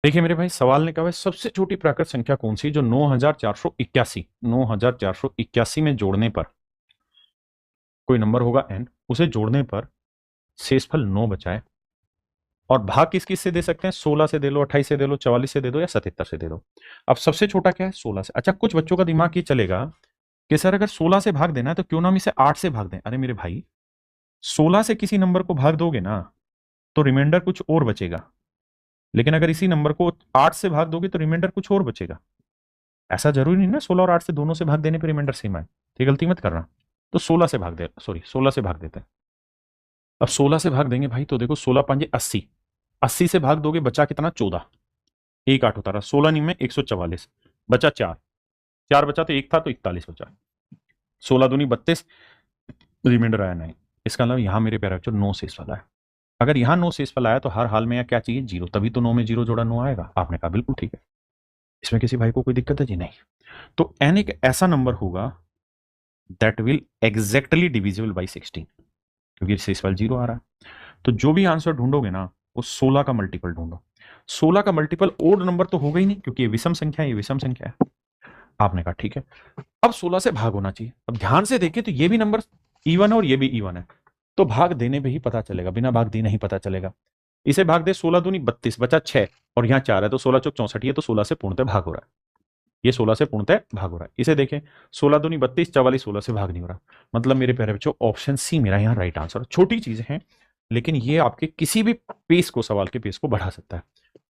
देखिए मेरे भाई, सवाल ने कहा है सबसे छोटी प्राकृत संख्या कौन सी जो 9481 में जोड़ने पर कोई नंबर होगा n, उसे जोड़ने पर शेषफल 9 बचा है। और भाग किस किस से दे सकते हैं? 16 से दे लो, 28 से दे लो, 44 से दे दो या 77 से दे दो। अब सबसे छोटा क्या है? 16 से। अच्छा, कुछ बच्चों का दिमाग ये चलेगा कि सर अगर 16 से भाग देना है तो क्यों ना हम इसे 8 से भाग दें। अरे मेरे भाई, 16 से किसी नंबर को भाग दोगे ना तो रिमाइंडर कुछ और बचेगा, लेकिन अगर इसी नंबर को 8 से भाग दोगे तो रिमाइंडर कुछ और बचेगा। ऐसा जरूरी नहीं ना 16 और 8 से दोनों से भाग देने पर रिमाइंडर सेम आए। ये गलती मत करना। तो 16 से भाग दे, सॉरी 16 से भाग देते हैं। अब 16 से भाग देंगे भाई तो देखो 16 पंजे 80, 80 से भाग दोगे बचा कितना? 14। एक 8 उतारा, 16 नहीं में 144, बचा 4, 4 बचा तो एक था तो 41 बचा। 16 दूनी 32, रिमाइंडर आया 9। इसका मतलब यहां मेरे प्यारे बच्चों 9 शेष वाला है। अगर यहां 9 शेष वाला आया तो हर हाल में यहाँ क्या चाहिए? 0, तभी तो 9 में 0 जोड़ा 9 आएगा। आपने कहा बिल्कुल ठीक है, इसमें किसी भाई को कोई दिक्कत है जी? नहीं। तो n एक ऐसा नंबर होगा that will exactly divisible by 16, क्योंकि शेष वाला 0 आ रहा है। तो जो भी आंसर ढूंढोगे ना वो 16 का मल्टीपल ढूंढो। 16 का मल्टीपल ओड नंबर तो होगा ही नहीं, क्योंकि ये विषम संख्या है, ये विषम संख्या है। आपने कहा ठीक है। अब 16 से भाग होना चाहिए। अब ध्यान से देखिए तो ये भी नंबर इवन है और ये भी इवन है, तो भाग देने पे ही पता चलेगा, बिना भाग दिए नहीं पता चलेगा। इसे भाग दे, 16 दूनी 32, बचा 6 और यहाँ 4 है तो 16 चौक 64 है, तो 16 से पूर्णतः भाग हो रहा है। ये 16 से पूर्णतः भाग हो रहा है। इसे देखें, 16 दूनी 32, 44, 16 से भाग नहीं हो रहा। मतलब मेरे प्यारे बच्चों ऑप्शन सी मेरा यहाँ राइट आंसर। छोटी चीजें हैं लेकिन ये आपके किसी भी पेस को, सवाल के पेस को बढ़ा सकता है।